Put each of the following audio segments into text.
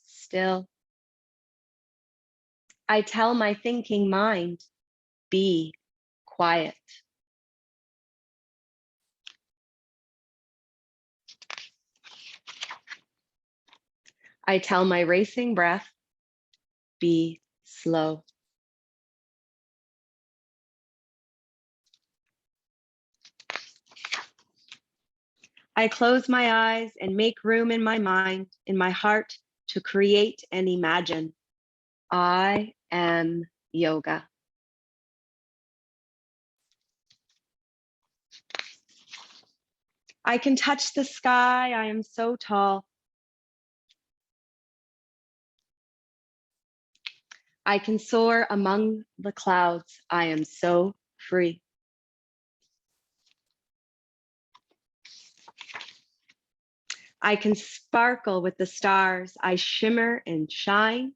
still. I tell my thinking mind, be quiet. I tell my racing breath, be slow. I close my eyes and make room in my mind, in my heart, to create and imagine. I am yoga. I can touch the sky, I am so tall. I can soar among the clouds, I am so free. I can sparkle with the stars, I shimmer and shine.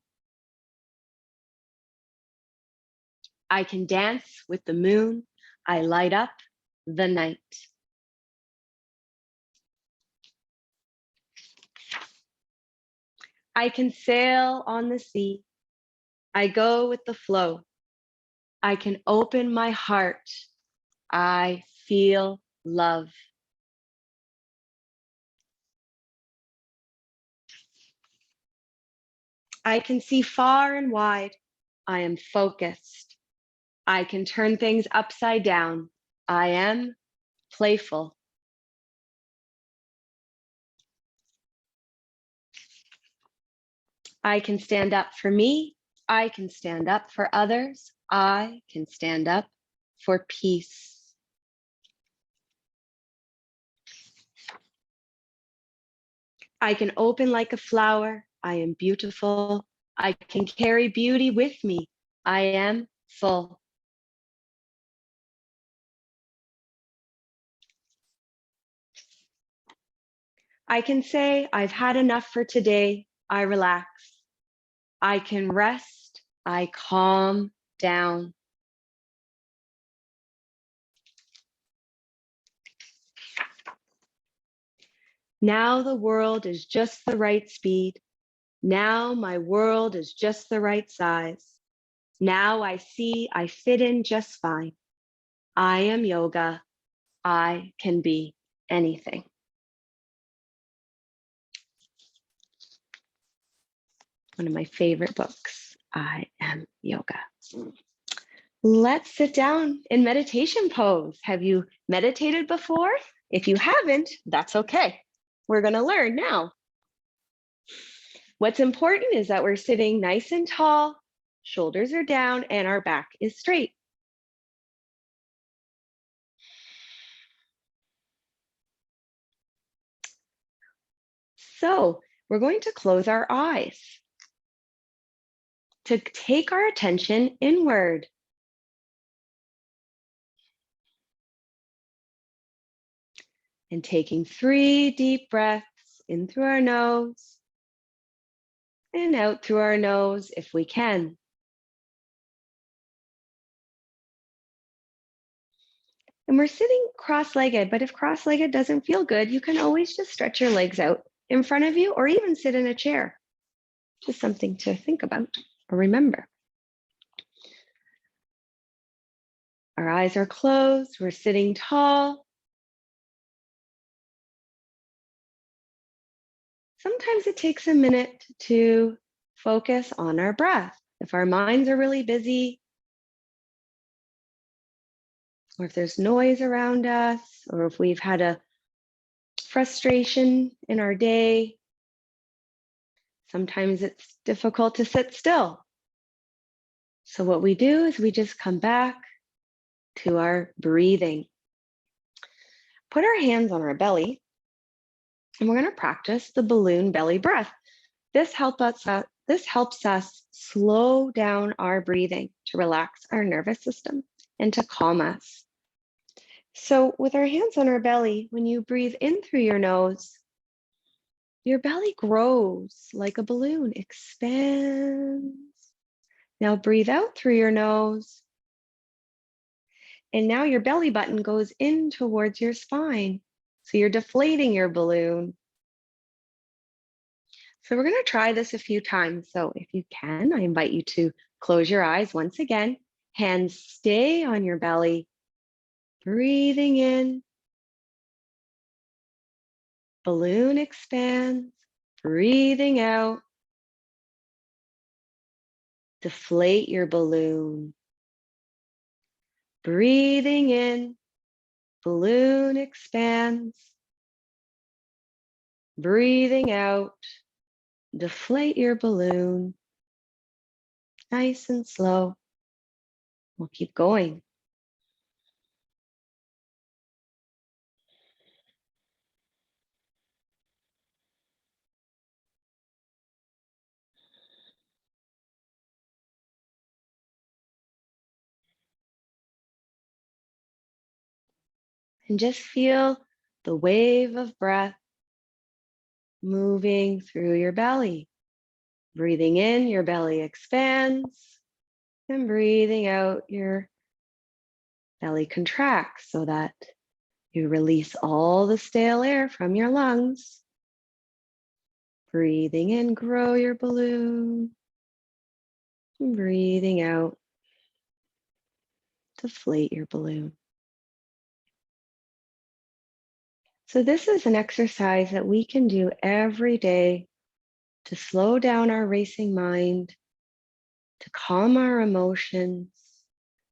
I can dance with the moon, I light up the night. I can sail on the sea, I go with the flow. I can open my heart, I feel love. I can see far and wide, I am focused. I can turn things upside down, I am playful. I can stand up for me, I can stand up for others, I can stand up for peace. I can open like a flower, I am beautiful. I can carry beauty with me, I am full. I can say, I've had enough for today, I relax. I can rest, I calm down. Now the world is just the right speed. Now my world is just the right size. Now I see I fit in just fine. I am yoga. I can be anything. One of my favorite books, I Am Yoga. Let's sit down in meditation pose. Have you meditated before? If you haven't, that's okay. We're going to learn now. What's important is that we're sitting nice and tall, shoulders are down, and our back is straight. So we're going to close our eyes to take our attention inward. And taking 3 deep breaths in through our nose and out through our nose if we can. And we're sitting cross-legged, but if cross-legged doesn't feel good, you can always just stretch your legs out in front of you or even sit in a chair. Just something to think about or remember. Our eyes are closed, we're sitting tall. Sometimes it takes a minute to focus on our breath. If our minds are really busy, or if there's noise around us, or if we've had a frustration in our day, sometimes it's difficult to sit still. So what we do is we just come back to our breathing. Put our hands on our belly, and we're going to practice the balloon belly breath. This helps us slow down our breathing to relax our nervous system and to calm us. So with our hands on our belly, when you breathe in through your nose, your belly grows like a balloon, expands. Now breathe out through your nose. And now your belly button goes in towards your spine. So you're deflating your balloon. So we're going to try this a few times. So if you can, I invite you to close your eyes once again. Hands stay on your belly. Breathing in. Balloon expands. Breathing out. Deflate your balloon. Breathing in. Balloon expands. Breathing out. Deflate your balloon. Nice and slow. We'll keep going. And just feel the wave of breath moving through your belly. Breathing in, your belly expands, and breathing out, your belly contracts so that you release all the stale air from your lungs. Breathing in, grow your balloon. And breathing out, deflate your balloon. So this is an exercise that we can do every day to slow down our racing mind, to calm our emotions,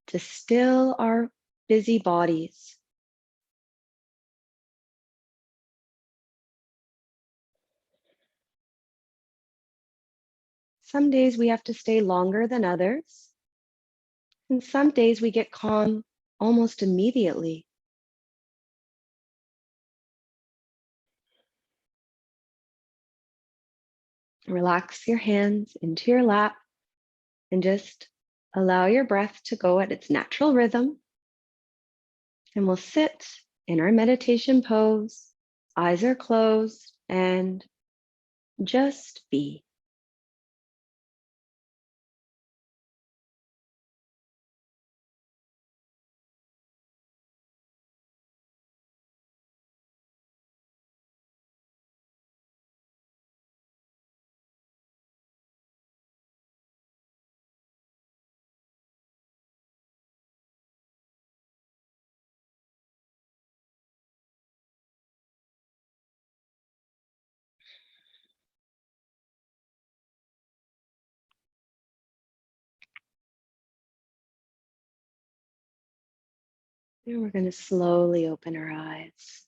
to still our busy bodies. Some days we have to stay longer than others, and some days we get calm almost immediately. Relax your hands into your lap and just allow your breath to go at its natural rhythm. And we'll sit in our meditation pose, eyes are closed, and just be. And we're going to slowly open our eyes.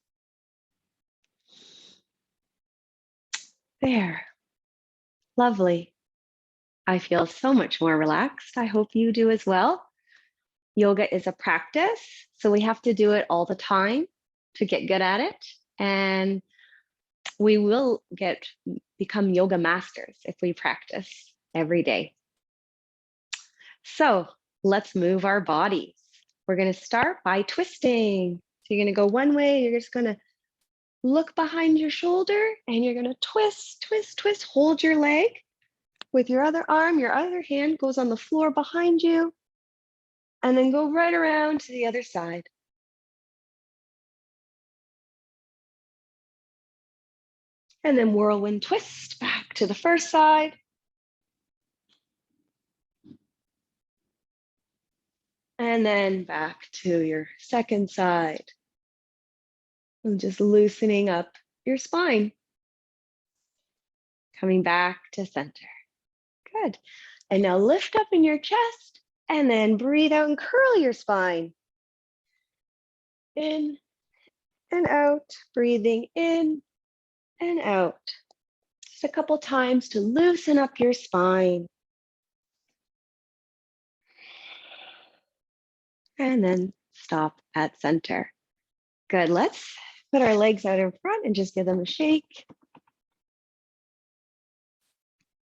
There. Lovely. I feel so much more relaxed. I hope you do as well. Yoga is a practice, so we have to do it all the time to get good at it. And we will become yoga masters if we practice every day. So let's move our bodies. We're going to start by twisting. So you're going to go one way. You're just going to look behind your shoulder and you're going to twist, twist, twist. Hold your leg with your other arm. Your other hand goes on the floor behind you. And then go right around to the other side. And then whirlwind twist back to the first side. And then back to your second side. And just loosening up your spine. Coming back to center. Good. And now lift up in your chest and then breathe out and curl your spine. In and out, breathing in and out. Just a couple times to loosen up your spine. And then stop at center. Good, let's put our legs out in front and just give them a shake.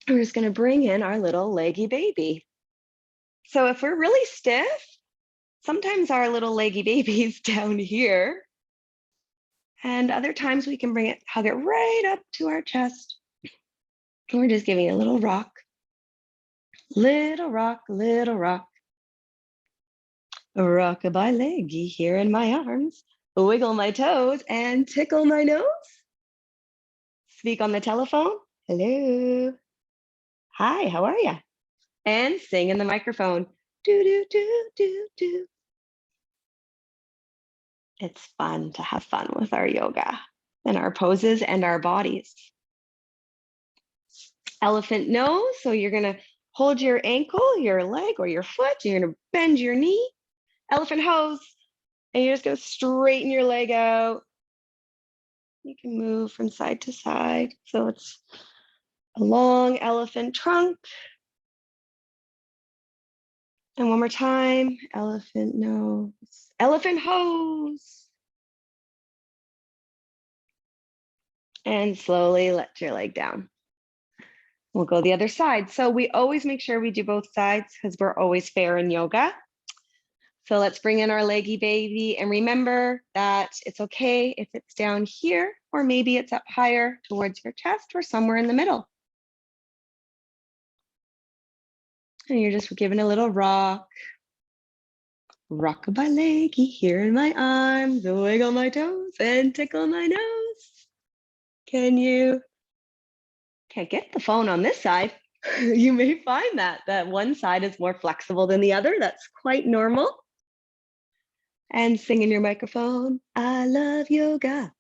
We're just gonna bring in our little leggy baby. So if we're really stiff, sometimes our little leggy baby's down here. And other times we can hug it right up to our chest. And we're just giving it a little rock. Little rock, little rock. Rockabye leggy here in my arms. Wiggle my toes and tickle my nose. Speak on the telephone Hello. Hi, how are you? And sing in the microphone. Do, do, do, do, do. It's fun to have fun with our yoga and our poses and our bodies. Elephant nose. So you're going to hold your ankle, your leg, or your foot. You're going to bend your knee. Elephant hose. And you're just going to straighten your leg out. You can move from side to side. So it's a long elephant trunk. And one more time, elephant nose, elephant hose. And slowly let your leg down. We'll go the other side. So we always make sure we do both sides because we're always fair in yoga. So let's bring in our leggy baby and remember that it's okay if it's down here or maybe it's up higher towards your chest or somewhere in the middle. And you're just giving a little rock. Rock my leggy here in my arms, wiggle my toes and tickle my nose. Can you? Can't get the phone on this side. You may find that one side is more flexible than the other. That's quite normal. And sing in your microphone, I love yoga.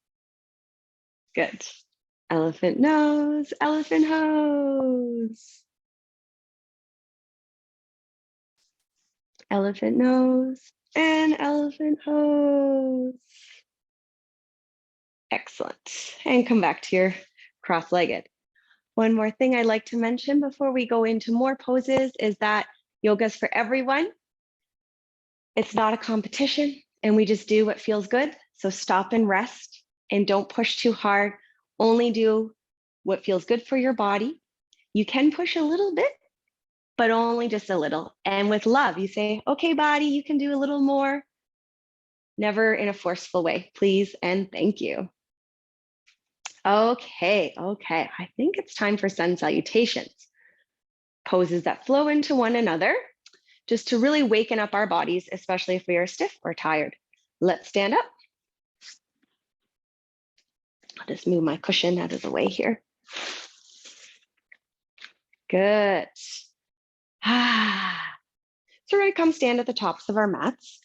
Good. Elephant nose, elephant hose. Elephant nose and elephant hose. Excellent. And come back to your cross-legged. One more thing I'd like to mention before we go into more poses is that yoga's for everyone. It's not a competition and we just do what feels good. So stop and rest and don't push too hard. Only do what feels good for your body. You can push a little bit, but only just a little. And with love, you say, okay, body, you can do a little more. Never in a forceful way, please and thank you. Okay. I think it's time for sun salutations. Poses that flow into one another, just to really waken up our bodies, especially if we are stiff or tired. Let's stand up. I'll just move my cushion out of the way here. Good. So we're going to come stand at the tops of our mats,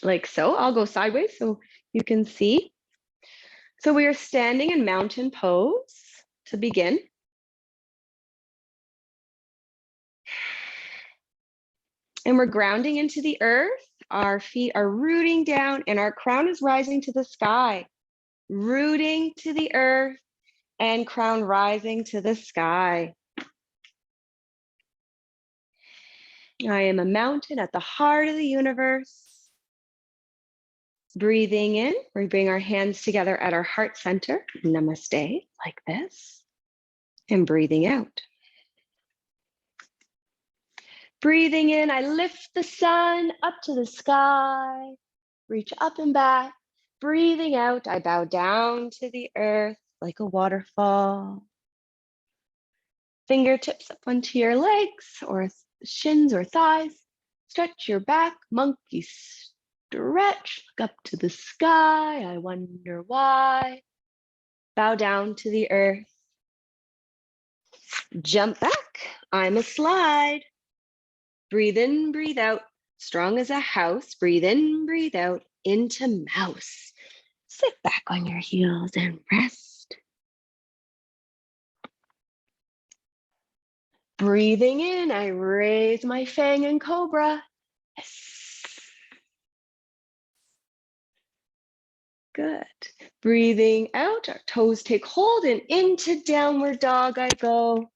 like so. I'll go sideways so you can see. So we are standing in mountain pose to begin. And we're grounding into the earth. Our feet are rooting down and our crown is rising to the sky. Rooting to the earth and crown rising to the sky. I am a mountain at the heart of the universe. Breathing in, we bring our hands together at our heart center. Namaste, like this. And breathing out. Breathing in, I lift the sun up to the sky. Reach up and back. Breathing out, I bow down to the earth like a waterfall. Fingertips up onto your legs or shins or thighs. Stretch your back, monkey stretch. Look up to the sky, I wonder why. Bow down to the earth. Jump back, I'm a slide. Breathe in, breathe out. Strong as a house. Breathe in, breathe out. Into mouse. Sit back on your heels and rest. Breathing in, I raise my fang and cobra. Yes. Good. Breathing out, our toes take hold and into downward dog I go.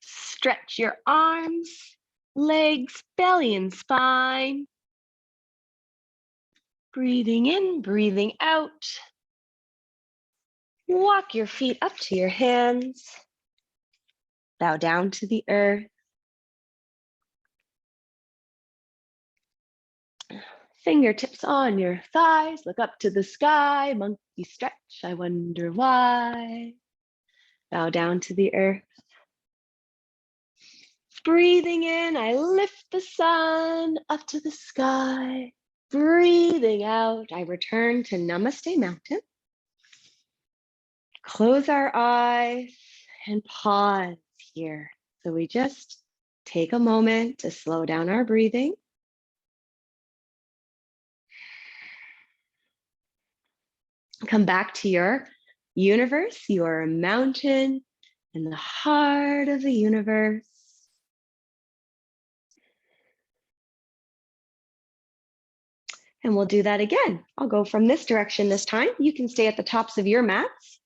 Stretch your arms, legs, belly, and spine. Breathing in, breathing out. Walk your feet up to your hands. Bow down to the earth. Fingertips on your thighs. Look up to the sky. Monkey stretch, I wonder why. Bow down to the earth. Breathing in, I lift the sun up to the sky. Breathing out, I return to Namaste Mountain. close our eyes and pause here. So we just take a moment to slow down our breathing. Come back to your universe. You are a mountain in the heart of the universe. And we'll do that again. I'll go from this direction this time. You can stay at the tops of your mats.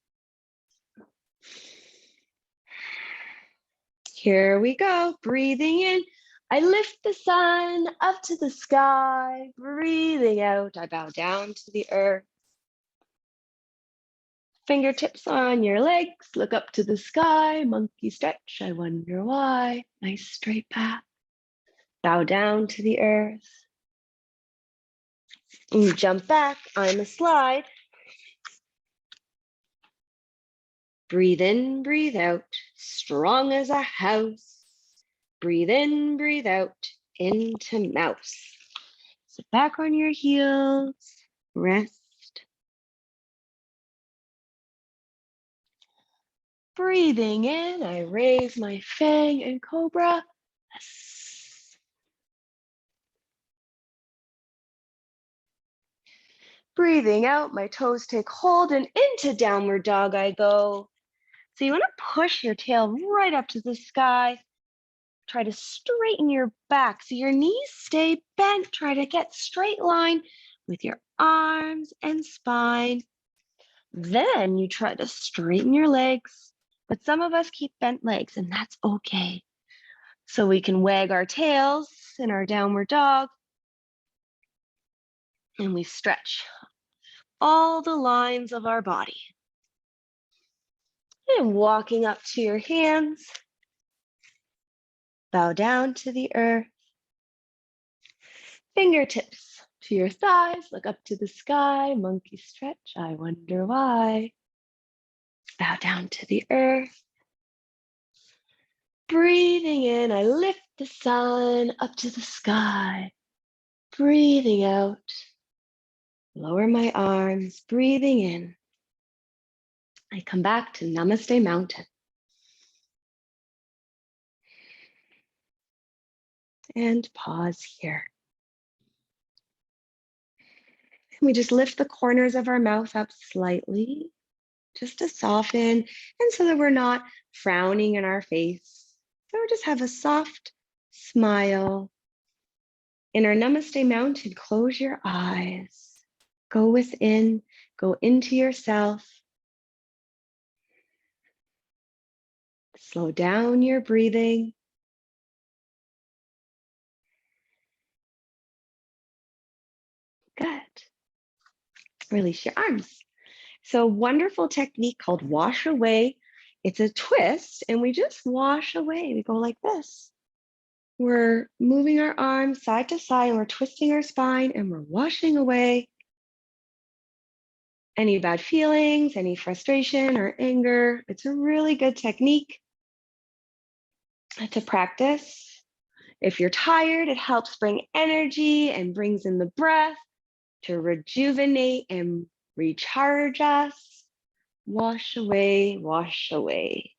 Here we go. Breathing in. I lift the sun up to the sky. Breathing out. I bow down to the earth. Fingertips on your legs. Look up to the sky. Monkey stretch. I wonder why. Nice straight back. Bow down to the earth. And you jump back. I'm a slide. Breathe in, breathe out. Strong as a house. Breathe in, breathe out. Into mouse. Sit back on your heels. Rest. Breathing in, I raise my fang and cobra. Breathing out, my toes take hold and into downward dog I go. So you want to push your tail right up to the sky. Try to straighten your back so your knees stay bent. Try to get straight line with your arms and spine. Then you try to straighten your legs, but some of us keep bent legs and that's okay. So we can wag our tails in our downward dog and we stretch all the lines of our body. And walking up to your hands, bow down to the earth. Fingertips to your thighs, look up to the sky, monkey stretch, I wonder why. Bow down to the earth. Breathing in, I lift the sun up to the sky. Breathing out, lower my arms, breathing in. I come back to Namaste Mountain. And pause here. And we just lift the corners of our mouth up slightly, just to soften, and so that we're not frowning in our face. So we just have a soft smile. In our Namaste Mountain, close your eyes. Go within, go into yourself. Slow down your breathing. Good. Release your arms. So, wonderful technique called wash away. It's a twist, and we just wash away. We go like this. We're moving our arms side to side, and we're twisting our spine, and we're washing away any bad feelings, any frustration or anger. It's a really good technique to practice. If you're tired, it helps bring energy and brings in the breath to rejuvenate and recharge us. Wash away, wash away.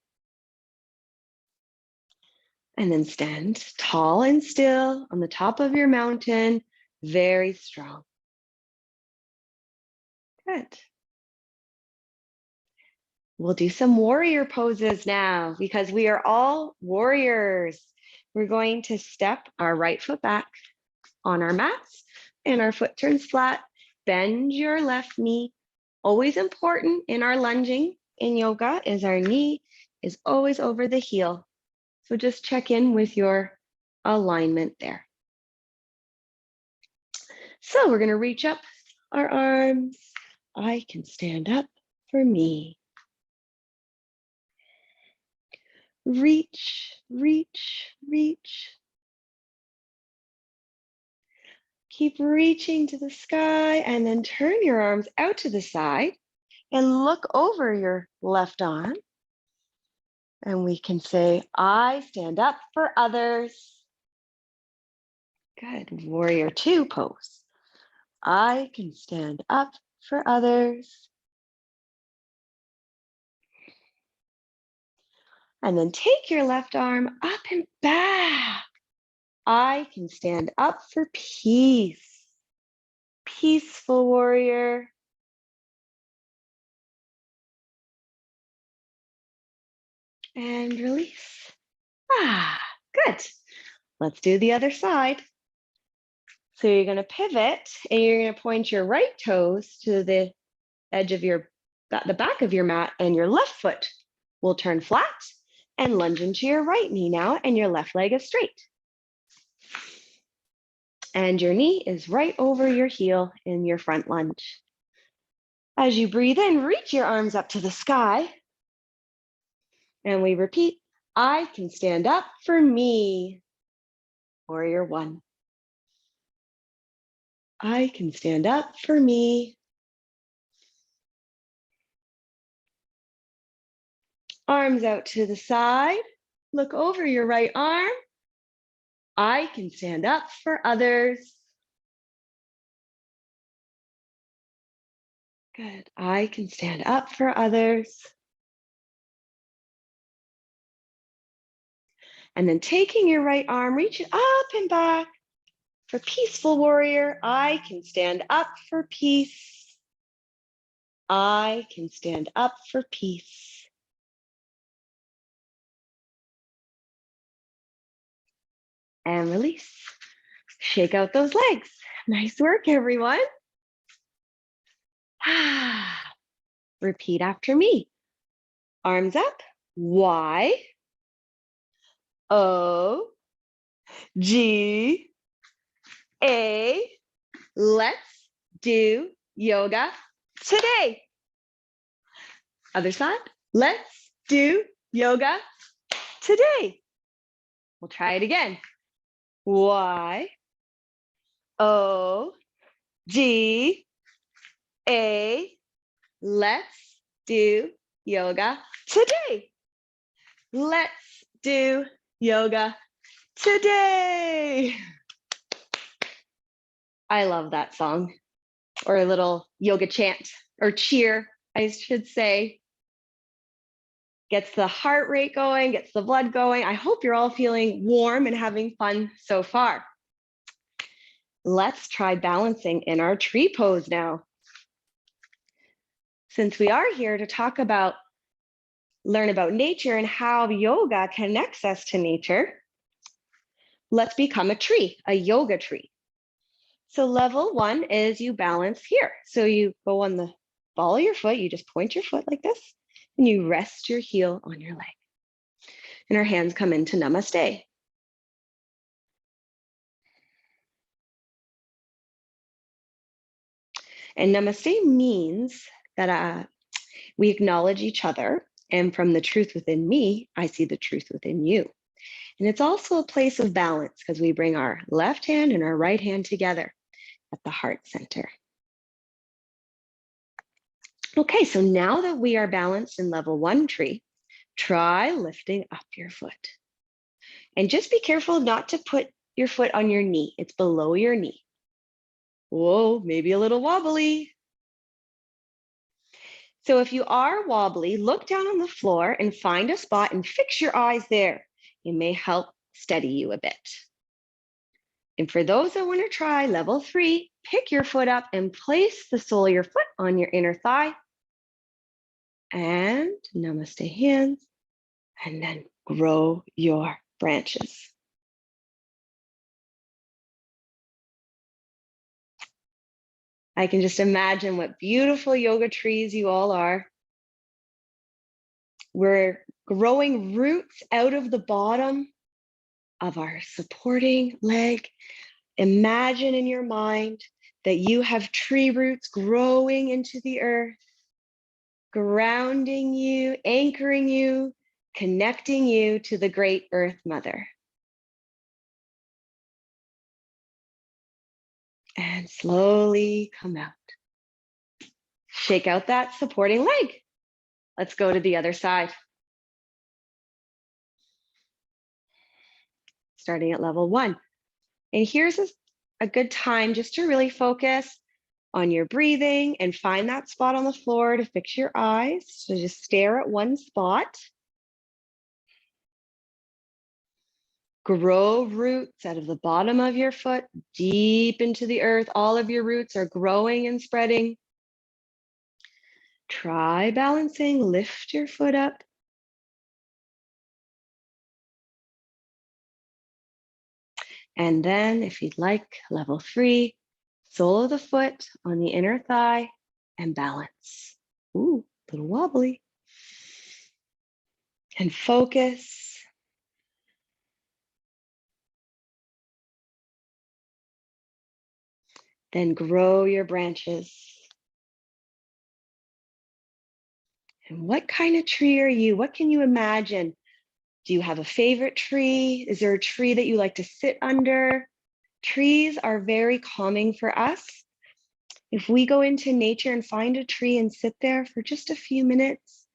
And then stand tall and still on the top of your mountain, very strong. Good. We'll do some warrior poses now because we are all warriors. We're going to step our right foot back on our mats and our foot turns flat. Bend your left knee. Always important in our lunging in yoga is our knee is always over the heel. So just check in with your alignment there. So we're going to reach up our arms. I can stand up for me. Reach, reach, reach. Keep reaching to the sky and then turn your arms out to the side and look over your left arm. And we can say, I stand up for others. Good. Warrior two pose. I can stand up for others. And then take your left arm up and back. I can stand up for peace. Peaceful warrior. And release. Good. Let's do the other side. So you're going to pivot and you're going to point your right toes to the edge of the back of your mat, and your left foot will turn flat and lunge into your right knee now, and your left leg is straight. And your knee is right over your heel in your front lunge. As you breathe in, reach your arms up to the sky. And we repeat, I can stand up for me. Warrior one. I can stand up for me. Arms out to the side. Look over your right arm. I can stand up for others. Good. I can stand up for others. And then taking your right arm, reach it up and back. For peaceful warrior, I can stand up for peace. I can stand up for peace. And release. Shake out those legs. Nice work, everyone. Repeat after me. Arms up. Y, O, G, A. Let's do yoga today. Other side. Let's do yoga today. We'll try it again. Y, O, G, A. Let's do yoga today. Let's do yoga today. I love that song, or a little yoga chant or cheer, I should say. Gets the heart rate going, gets the blood going. I hope you're all feeling warm and having fun so far. Let's try balancing in our tree pose now. Since we are here to learn about nature and how yoga connects us to nature, let's become a tree, a yoga tree. So level one is you balance here. So you go on the ball of your foot, you just point your foot like this, and you rest your heel on your leg. And our hands come into namaste. And namaste means that we acknowledge each other, and from the truth within me, I see the truth within you. And it's also a place of balance because we bring our left hand and our right hand together at the heart center. Okay, so now that we are balanced in level one tree, try lifting up your foot. And just be careful not to put your foot on your knee. It's below your knee. Whoa, maybe a little wobbly. So if you are wobbly, look down on the floor and find a spot and fix your eyes there. It may help steady you a bit. And for those that want to try level three, pick your foot up and place the sole of your foot on your inner thigh. And namaste hands. And then grow your branches. I can just imagine what beautiful yoga trees you all are. We're growing roots out of the bottom of our supporting leg. Imagine in your mind that you have tree roots growing into the earth, grounding you, anchoring you, connecting you to the great Earth Mother. And slowly come out. Shake out that supporting leg. Let's go to the other side. Starting at level one. And here's a good time just to really focus on your breathing and find that spot on the floor to fix your eyes. So just stare at one spot. Grow roots out of the bottom of your foot, deep into the earth. All of your roots are growing and spreading. Try balancing, lift your foot up. And then if you'd like, level 3, sole of the foot on the inner thigh and balance. Ooh, a little wobbly. And focus. Then grow your branches. And what kind of tree are you? What can you imagine? Do you have a favorite tree? Is there a tree that you like to sit under? Trees are very calming for us. If we go into nature and find a tree and sit there for just a few minutes,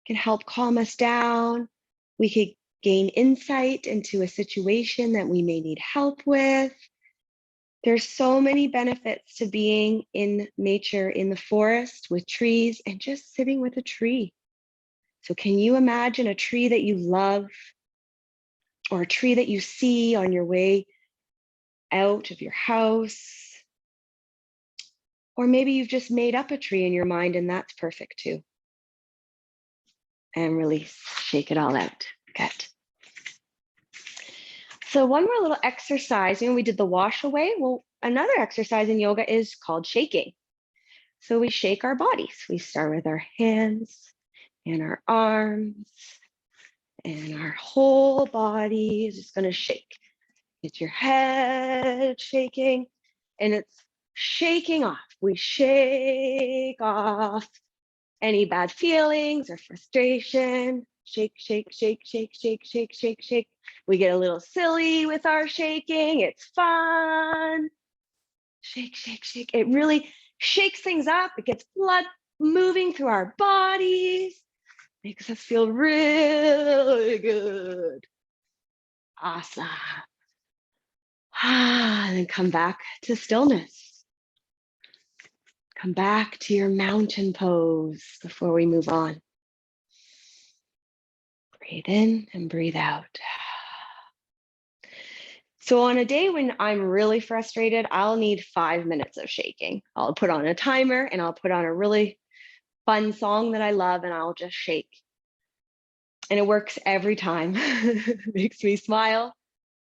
it can help calm us down. We could gain insight into a situation that we may need help with. There's so many benefits to being in nature, in the forest with trees and just sitting with a tree. So can you imagine a tree that you love or a tree that you see on your way out of your house? Or maybe you've just made up a tree in your mind and that's perfect too. And release, shake it all out. Good. So one more little exercise, we did the wash away. Well, another exercise in yoga is called shaking. So we shake our bodies. We start with our hands and our arms and our whole body is just gonna shake. Get your head shaking and it's shaking off. We shake off any bad feelings or frustration. Shake, shake, shake, shake, shake, shake, shake, shake. We get a little silly with our shaking. It's fun. Shake, shake, shake. It really shakes things up. It gets blood moving through our bodies. Makes us feel really good. Awesome. And then come back to stillness. Come back to your mountain pose before we move on. Breathe in and breathe out. So on a day when I'm really frustrated, I'll need 5 minutes of shaking. I'll put on a timer and I'll put on a really fun song that I love and I'll just shake. And it works every time. It makes me smile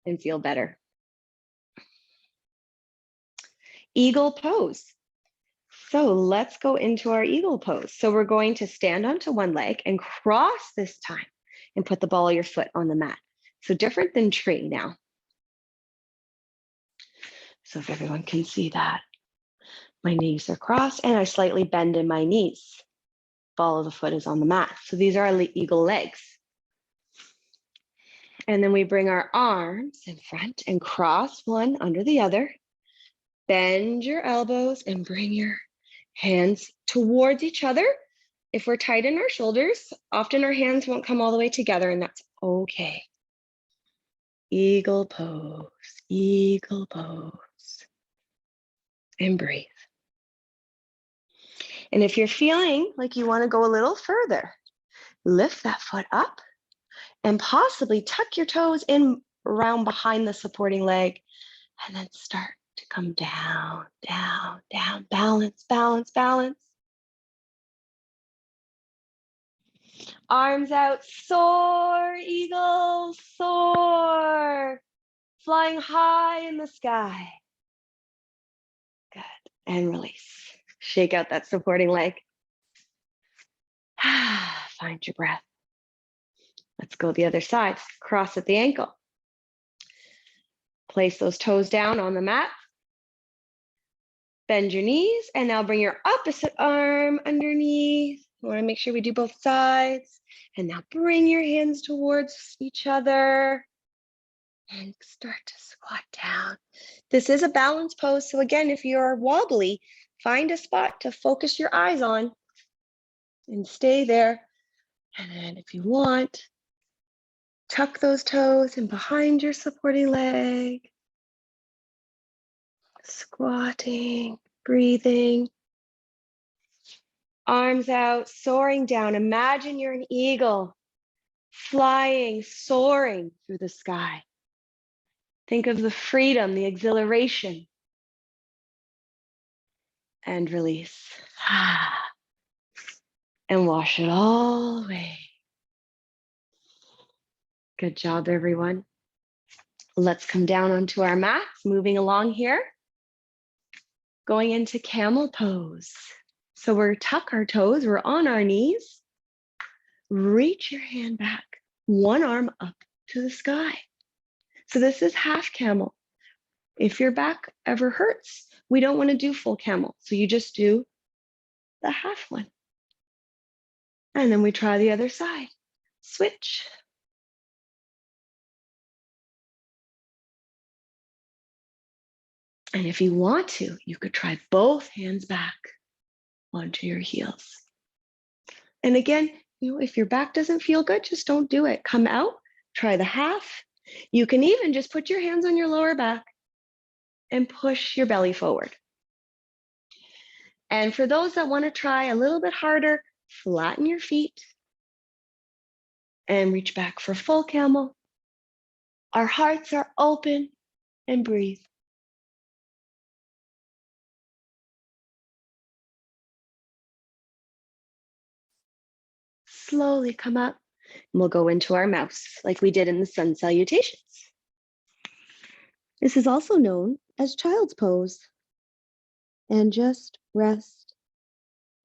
and feel better. Eagle pose. So let's go into our eagle pose. So we're going to stand onto one leg and cross this time and put the ball of your foot on the mat. So different than tree now. So if everyone can see that, my knees are crossed and I slightly bend in my knees. Ball of the foot is on the mat. So these are our eagle legs. And then we bring our arms in front and cross one under the other. Bend your elbows and bring your hands towards each other. If we're tight in our shoulders, often our hands won't come all the way together and that's okay. Eagle pose, and breathe. And if you're feeling like you want to go a little further, lift that foot up and possibly tuck your toes in around behind the supporting leg and then start to come down, down, down, balance, balance, balance. Arms out, soar, eagle, soar. Flying high in the sky. Good, and release. Shake out that supporting leg. Find your breath. Let's go the other side. Cross at the ankle. Place those toes down on the mat. Bend your knees and now bring your opposite arm underneath. We want to make sure we do both sides. And now bring your hands towards each other and start to squat down. This is a balance pose. So again, if you're wobbly, find a spot to focus your eyes on and stay there. And then if you want, tuck those toes in behind your supporting leg. Squatting, breathing. Arms out, soaring down. Imagine you're an eagle, flying, soaring through the sky. Think of the freedom, the exhilaration, and release. And wash it all away. Good job, everyone. Let's come down onto our mats, moving along here. Going into camel pose. So we're tuck our toes, we're on our knees. Reach your hand back, one arm up to the sky. So this is half camel. If your back ever hurts, we don't want to do full camel. So you just do the half one. And then we try the other side. Switch. And if you want to, you could try both hands back onto your heels. And again, if your back doesn't feel good, just don't do it. Come out, try the half. You can even just put your hands on your lower back and push your belly forward. And for those that want to try a little bit harder, flatten your feet and reach back for full camel. Our hearts are open and breathe. Slowly come up and we'll go into our mouse like we did in the sun salutations. This is also known as child's pose. And just rest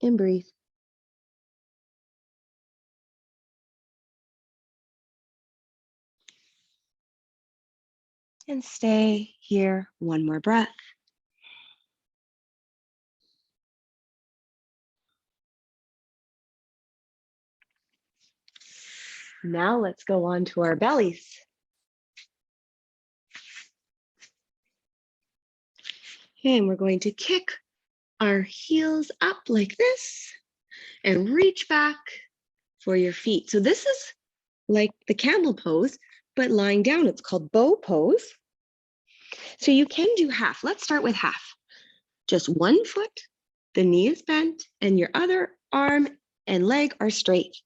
and breathe. And stay here one more breath. Now let's go on to our bellies. And we're going to kick our heels up like this and reach back for your feet. So this is like the camel pose, but lying down. It's called bow pose. So you can do half. Let's start with half. Just one foot, the knee is bent, and your other arm and leg are straight.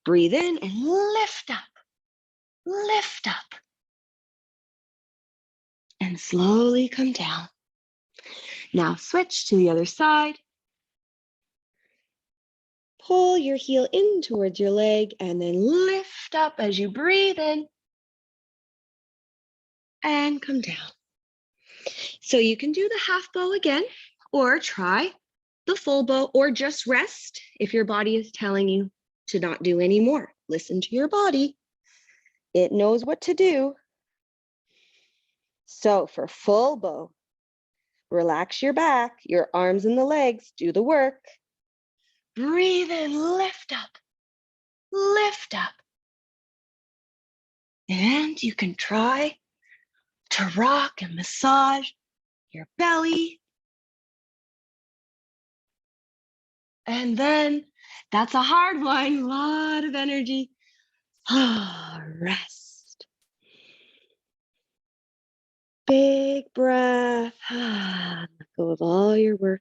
Breathe in and lift up, lift up. And slowly come down. Now switch to the other side. Pull your heel in towards your leg and then lift up as you breathe in and come down. So you can do the half bow again, or try the full bow, or just rest if your body is telling you to not do any more. Listen to your body. It knows what to do. So for full bow, relax your back, your arms and the legs, do the work. Breathe in, lift up, lift up. And you can try to rock and massage your belly. And then that's a hard one, a lot of energy. Rest. Big breath. Let go of all your work.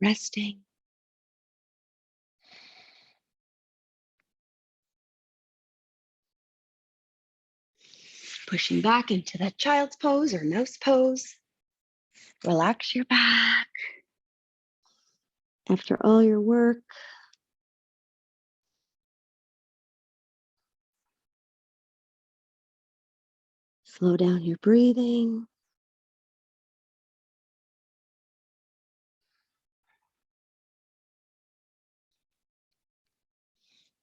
Resting. Pushing back into that child's pose or mouse pose. Relax your back. After all your work. Slow down your breathing.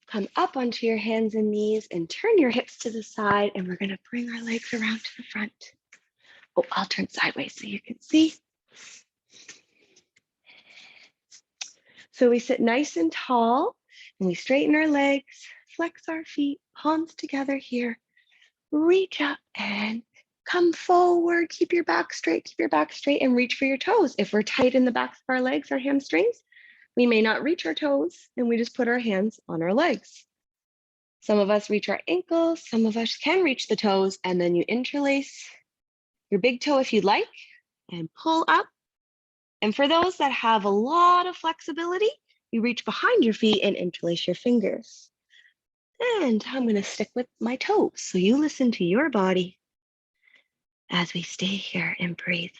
Come up onto your hands and knees and turn your hips to the side, and we're going to bring our legs around to the front. Oh, I'll turn sideways so you can see. So we sit nice and tall and we straighten our legs, flex our feet, palms together here. Reach up and come forward. Keep your back straight, and reach for your toes. If we're tight in the backs of our legs, our hamstrings, we may not reach our toes and we just put our hands on our legs. Some of us reach our ankles, some of us can reach the toes, and then you interlace your big toe if you'd like and pull up. And for those that have a lot of flexibility, you reach behind your feet and interlace your fingers. And I'm going to stick with my toes. So you listen to your body as we stay here and breathe.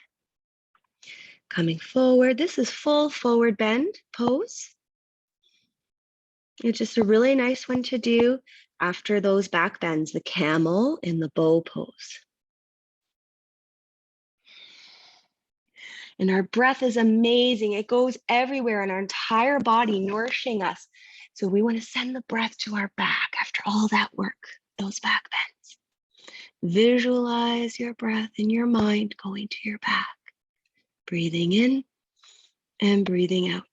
Coming forward. This is full forward bend pose. It's just a really nice one to do after those back bends, the camel and the bow pose. And our breath is amazing. It goes everywhere in our entire body, nourishing us. So we want to send the breath to our back after all that work, those back bends. Visualize your breath in your mind going to your back. Breathing in and breathing out.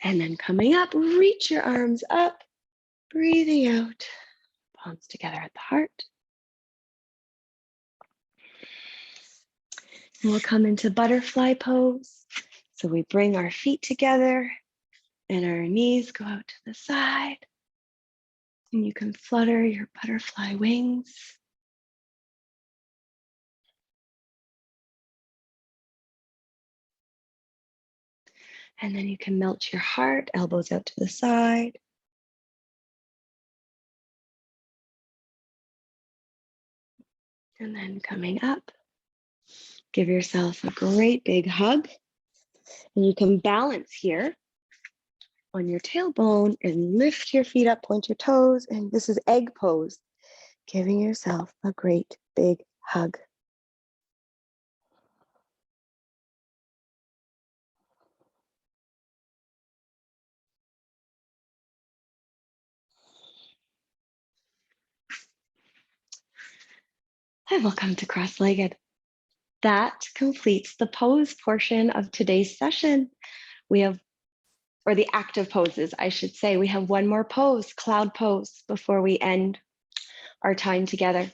And then coming up, reach your arms up, breathing out. Palms together at the heart. And we'll come into butterfly pose. So we bring our feet together and our knees go out to the side. And you can flutter your butterfly wings. And then you can melt your heart, elbows out to the side. And then coming up, give yourself a great big hug. And you can balance here on your tailbone and lift your feet up, point your toes. And this is egg pose, giving yourself a great big hug. And we'll come to cross-legged. That completes the pose portion of today's session. We have, or the active poses, I should say. We have one more pose, cloud pose, before we end our time together.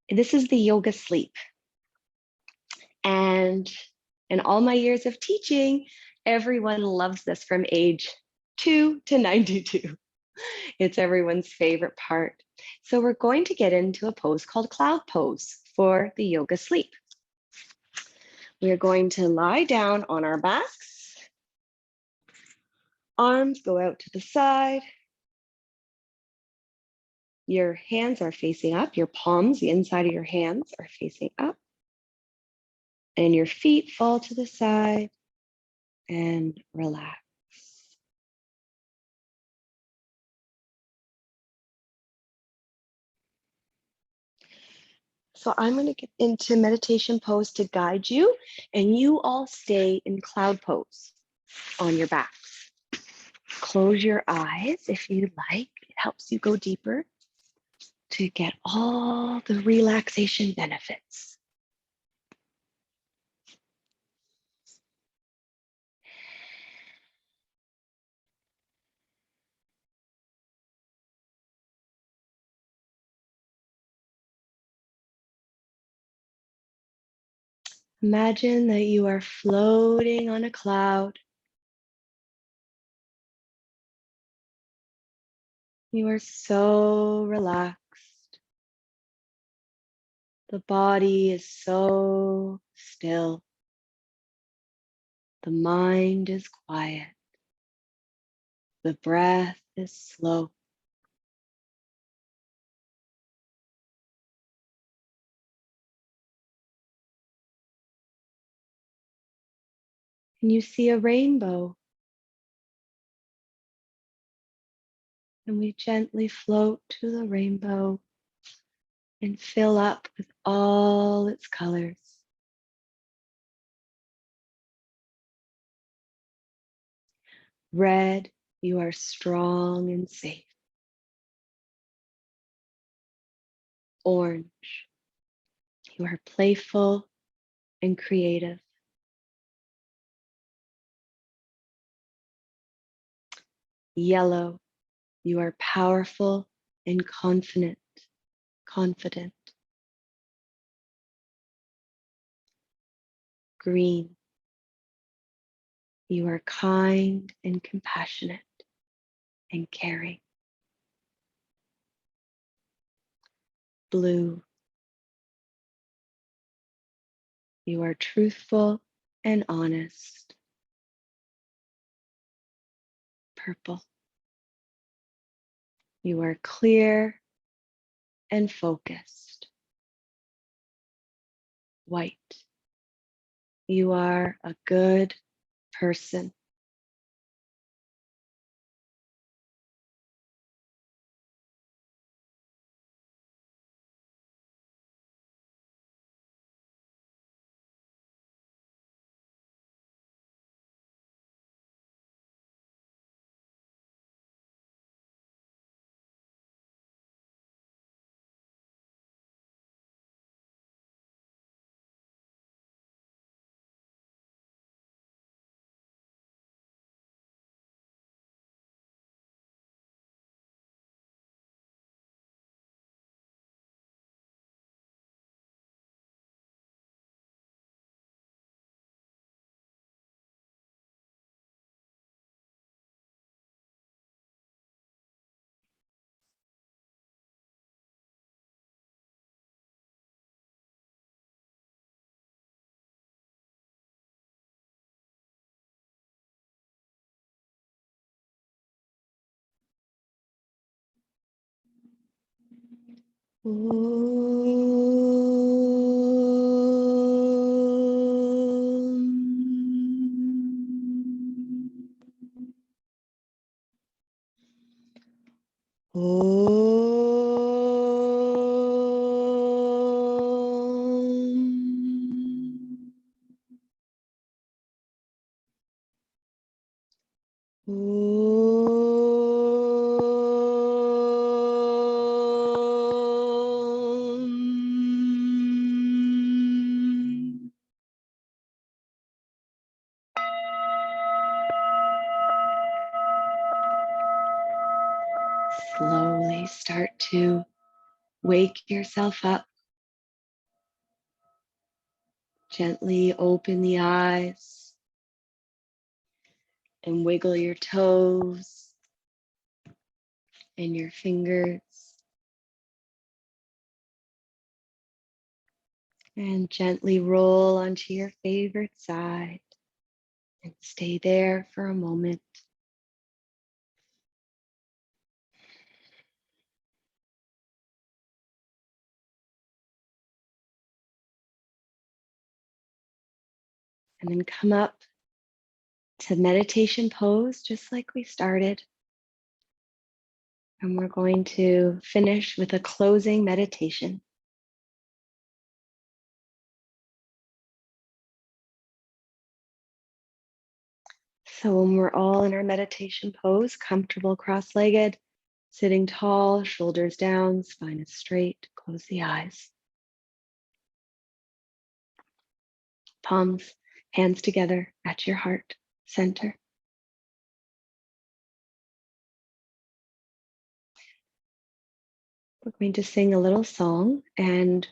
This is the yoga sleep. And in all my years of teaching, everyone loves this from age 2 to 92. It's everyone's favorite part. So we're going to get into a pose called cloud pose for the yoga sleep. We are going to lie down on our backs. Arms go out to the side. Your hands are facing up. Your palms, the inside of your hands, are facing up. And your feet fall to the side and relax. So I'm going to get into meditation pose to guide you, and you all stay in cloud pose on your backs. Close your eyes if you like. It helps you go deeper to get all the relaxation benefits. Imagine that you are floating on a cloud. You are so relaxed. The body is so still. The mind is quiet. The breath is slow. And you see a rainbow. And we gently float to the rainbow and fill up with all its colors. Red, you are strong and safe. Orange, you are playful and creative. Yellow, you are powerful and confident. Green, you are kind and compassionate and caring. Blue, you are truthful and honest. purple. You are clear and focused. White. You are a good person. Slowly start to wake yourself up. Gently open the eyes and wiggle your toes and your fingers. And gently roll onto your favorite side and stay there for a moment. And then come up to meditation pose, just like we started. And we're going to finish with a closing meditation. So when we're all in our meditation pose, comfortable cross-legged, sitting tall, shoulders down, spine is straight, close the eyes. Palms, hands together at your heart center. We're going to sing a little song, and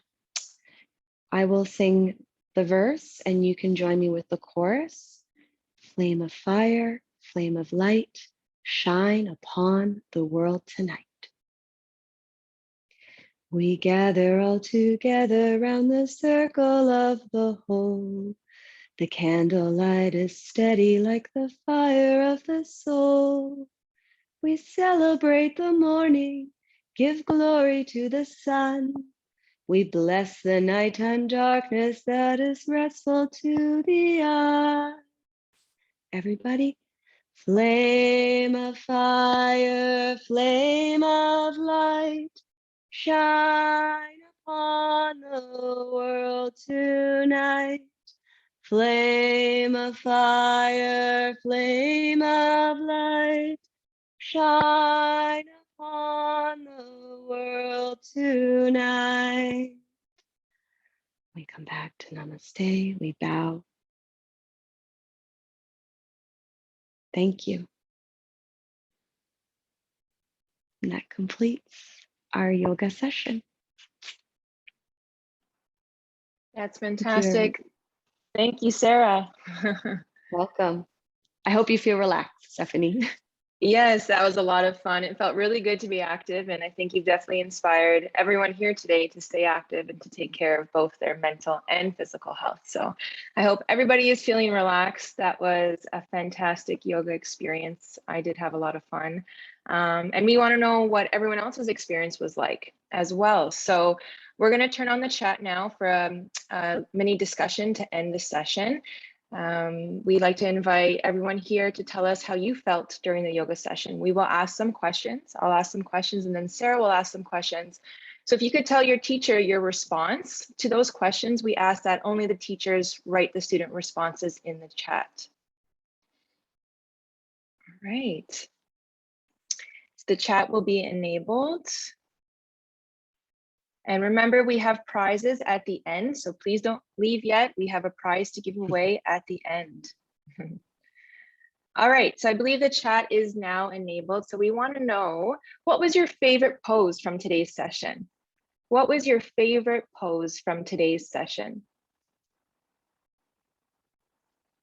I will sing the verse and you can join me with the chorus. Flame of fire, flame of light, shine upon the world tonight. We gather all together round the circle of the whole. The candlelight is steady like the fire of the soul. We celebrate the morning, give glory to the sun. We bless the nighttime darkness that is restful to the eye. Everybody, flame of fire, flame of light, shine upon the world tonight. Flame of fire, flame of light, shine upon the world tonight. We come back to namaste, we bow. Thank you. And that completes our yoga session. That's fantastic. Thank you, Sarah. Welcome. I hope you feel relaxed, Stephanie. Yes, that was a lot of fun. It felt really good to be active, and I think you've definitely inspired everyone here today to stay active and to take care of both their mental and physical health. So I hope everybody is feeling relaxed. That was a fantastic yoga experience. I did have a lot of fun. And we want to know what everyone else's experience was like as well. So we're going to turn on the chat now for a mini discussion to end the session. We'd like to invite everyone here to tell us how you felt during the yoga session. We will ask some questions. I'll ask some questions and then Sarah will ask some questions. So if you could tell your teacher your response to those questions, we ask that only the teachers write the student responses in the chat. All right. So the chat will be enabled. And remember, we have prizes at the end, so please don't leave yet. We have a prize to give away at the end. All right, so I believe the chat is now enabled. So we want to know, what was your favorite pose from today's session? What was your favorite pose from today's session?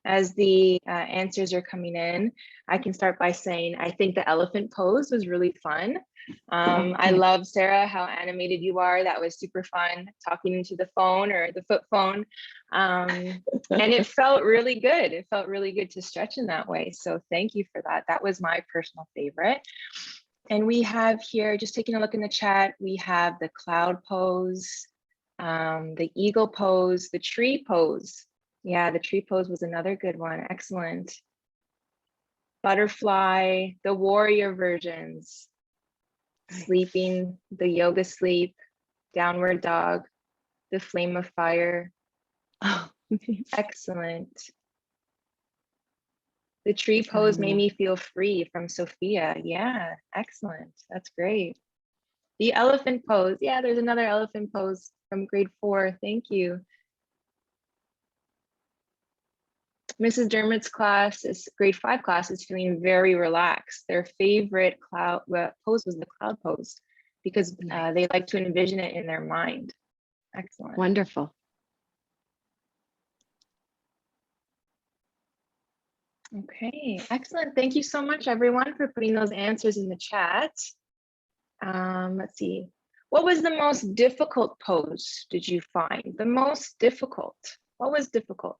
As the answers are coming in, I can start by saying, I think the elephant pose was really fun. I love, Sarah, how animated you are. That was super fun, talking into the phone or the foot phone. And it felt really good. It felt really good to stretch in that way. So thank you for that. That was my personal favorite. And we have here, just taking a look in the chat, we have the cloud pose, the eagle pose, the tree pose. Yeah, the tree pose was another good one. Excellent. Butterfly, the warrior versions, sleeping, the yoga sleep, downward dog, the flame of fire. Oh, Excellent. The tree pose made me feel free from Sophia. Yeah, excellent. That's great. The elephant pose. Yeah, there's another elephant pose from grade 4. Thank you. Mrs. Dermott's class, is grade 5 class, is feeling very relaxed. Their favorite cloud pose was the cloud pose because they like to envision it in their mind. Excellent. Wonderful. Okay, excellent. Thank you so much, everyone, for putting those answers in the chat. Let's see. What was the most difficult pose did you find? The most difficult. What was difficult?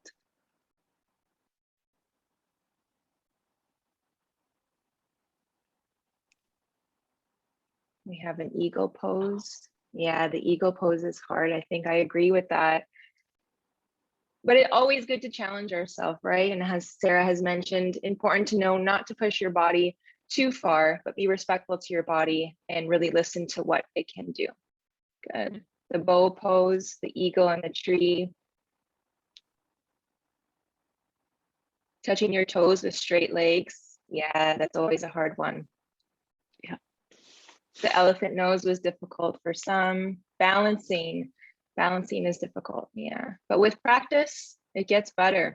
We have an eagle pose. Yeah, the eagle pose is hard. I think I agree with that. But it's always good to challenge ourselves, right? And as Sarah has mentioned, important to know not to push your body too far, but be respectful to your body and really listen to what it can do. Good. The bow pose, the eagle and the tree. Touching your toes with straight legs. Yeah, that's always a hard one. Yeah. The elephant nose was difficult for some. Balancing is difficult, yeah. But with practice, it gets better.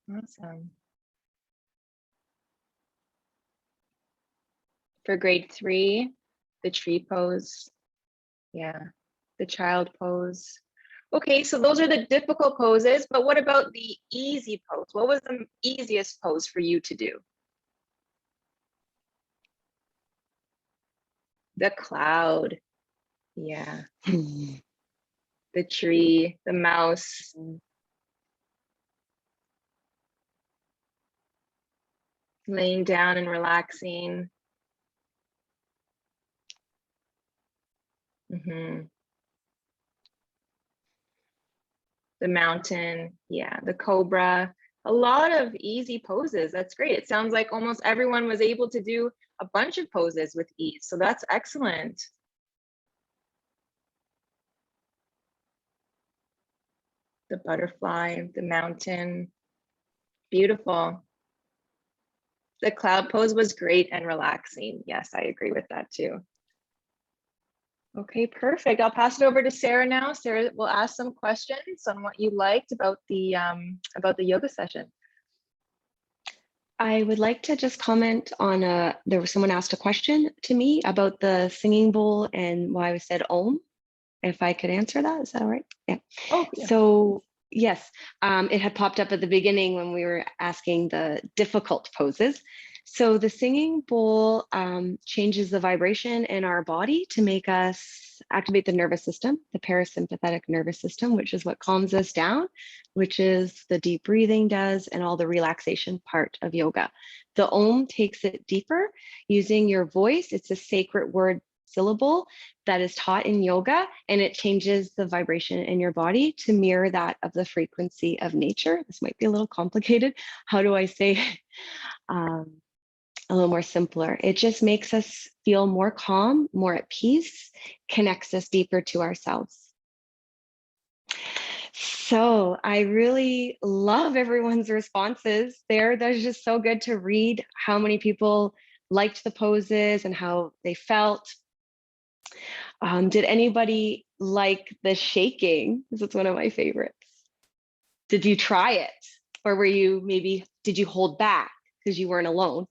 Awesome. For grade 3, the tree pose. Yeah, the child pose. Okay, so those are the difficult poses, but what about the easy pose? What was the easiest pose for you to do? The cloud. Yeah. The tree, the mouse. Laying down and relaxing. The mountain, yeah, the cobra. A lot of easy poses. That's great. It sounds like almost everyone was able to do a bunch of poses with ease. So that's excellent. The butterfly, the mountain, beautiful. The cloud pose was great and relaxing. Yes, I agree with that too. Okay, perfect. I'll pass it over to Sarah now. Sarah will ask some questions on what you liked about the yoga session. I would like to just comment on there was someone asked a question to me about the singing bowl and why I said Om. If I could answer that, is that all right? Yeah. Oh, yeah. So Yes, it had popped up at the beginning when we were asking the difficult poses. So the singing bowl changes the vibration in our body to make us activate the nervous system, the parasympathetic nervous system, which is what calms us down, which is the deep breathing does and all the relaxation part of yoga. The Om takes it deeper using your voice. It's a sacred word syllable that is taught in yoga, and it changes the vibration in your body to mirror that of the frequency of nature. This might be a little complicated. How do I say a little more simpler? It just makes us feel more calm, more at peace, connects us deeper to ourselves. So I really love everyone's responses there. That's just so good to read how many people liked the poses and how they felt. Did anybody like the shaking? This is one of my favorites. Did you try it? Or were you did you hold back because you weren't alone?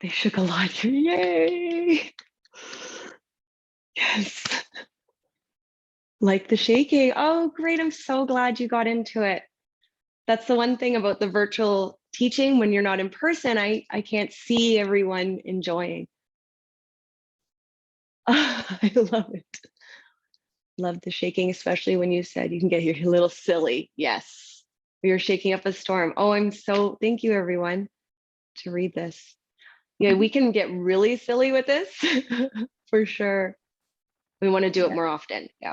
They shook a lot. Yay! Yes. Like the shaking. Oh, great. I'm so glad you got into it. That's the one thing about the virtual teaching. When you're not in person, I can't see everyone enjoying. I love it. Love the shaking, especially when you said you can get a little silly. Yes. You're shaking up a storm. Oh, thank you everyone to read this. Yeah, we can get really silly with this for sure. We want to do it more often. Yeah,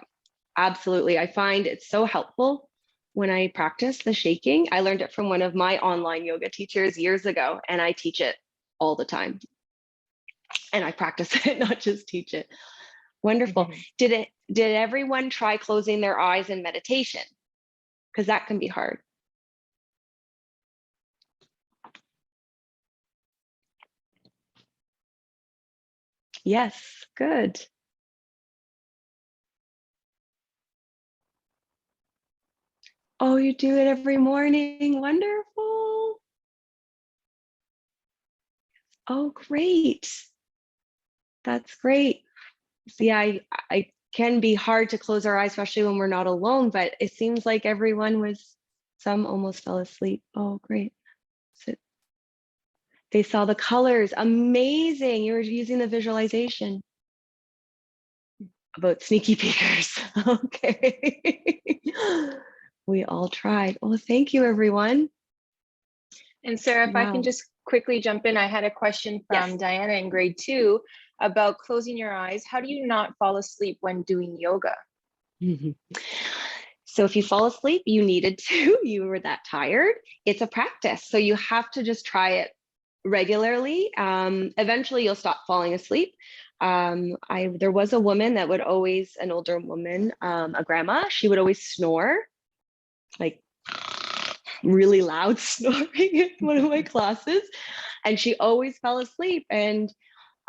absolutely. I find it's so helpful when I practice the shaking. I learned it from one of my online yoga teachers years ago, and I teach it all the time. And I practice it, not just teach it. Wonderful. Did everyone try closing their eyes in meditation? Because that can be hard. Yes, good. Oh, you do it every morning. Wonderful. Oh, great. That's great. See, I can be hard to close our eyes, especially when we're not alone, but it seems like some almost fell asleep. Oh, great. So they saw the colors. Amazing. You were using the visualization about sneaky peekers. Okay. We all tried. Oh, thank you, everyone. And Sarah, if I can just quickly jump in, I had a question from Diana in grade 2 about closing your eyes. How do you not fall asleep when doing yoga? So if you fall asleep, you needed to, you were that tired, it's a practice. So you have to just try it regularly. Eventually you'll stop falling asleep. There was a woman that would always, an older woman, a grandma, she would always snore, like really loud snoring in one of my classes. And she always fell asleep. And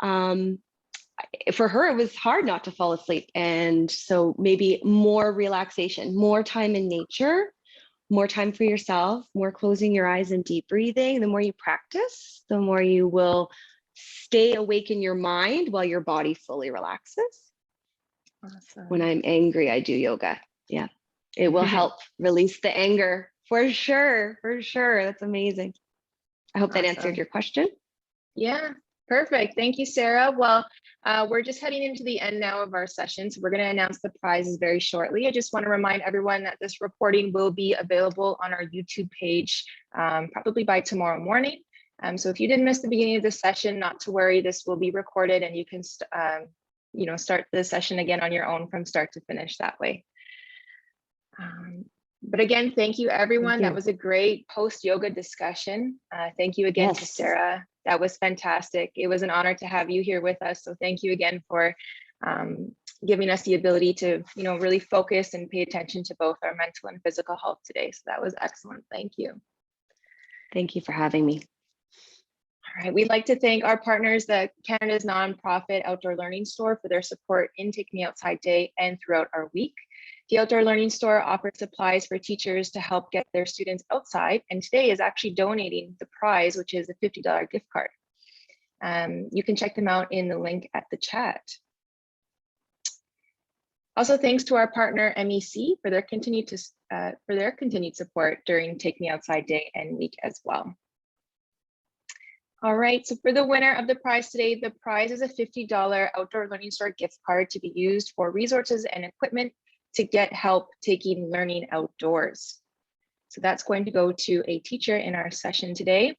for her, it was hard not to fall asleep. And so maybe more relaxation, more time in nature, more time for yourself, more closing your eyes and deep breathing. The more you practice, the more you will stay awake in your mind while your body fully relaxes. Awesome. When I'm angry, I do yoga. Yeah, it will help release the anger for sure. For sure. That's amazing. I hope that answered your question. Yeah, perfect. Thank you, Sarah. Well, we're just heading into the end now of our session, so we're going to announce the prizes very shortly. I just want to remind everyone that this recording will be available on our YouTube page probably by tomorrow morning. So if you did miss the beginning of this session, not to worry, this will be recorded and you can start the session again on your own from start to finish that way. But again, thank you, everyone. That was a great post-yoga discussion. Thank you again to Sarah. That was fantastic. It was an honor to have you here with us. So thank you again for giving us the ability to, really focus and pay attention to both our mental and physical health today. So that was excellent. Thank you. Thank you for having me. All right, we'd like to thank our partners, the Canada's nonprofit Outdoor Learning Store, for their support in Take Me Outside Day and throughout our week. The Outdoor Learning Store offers supplies for teachers to help get their students outside, and today is actually donating the prize, which is a $50 gift card. You can check them out in the link at the chat. Also, thanks to our partner MEC for their continued support during Take Me Outside Day and week as well. All right, so for the winner of the prize today, the prize is a $50 outdoor learning store gift card to be used for resources and equipment to get help taking learning outdoors. So that's going to go to a teacher in our session today. All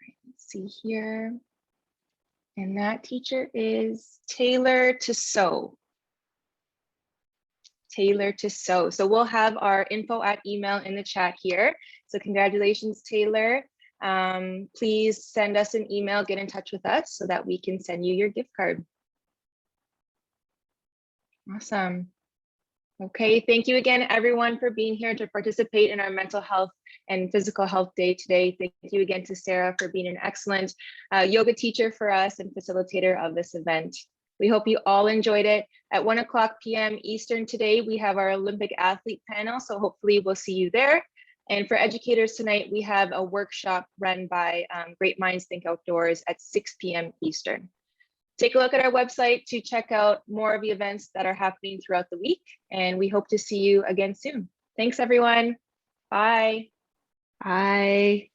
right, let's see here. And that teacher is Taylor Tissot. Taylor Tissot. So we'll have our info at email in the chat here. So congratulations, Taylor. Please send us an email, get in touch with us so that we can send you your gift card. Awesome. Okay, thank you again, everyone, for being here to participate in our mental health and physical health day today. Thank you again to Sarah for being an excellent yoga teacher for us and facilitator of this event. We hope you all enjoyed it. At 1 p.m. Eastern today, we have our Olympic athlete panel, so hopefully we'll see you there. And for educators tonight, we have a workshop run by Great Minds Think Outdoors at 6 p.m. Eastern. Take a look at our website to check out more of the events that are happening throughout the week, and we hope to see you again soon. Thanks, everyone. Bye. Bye.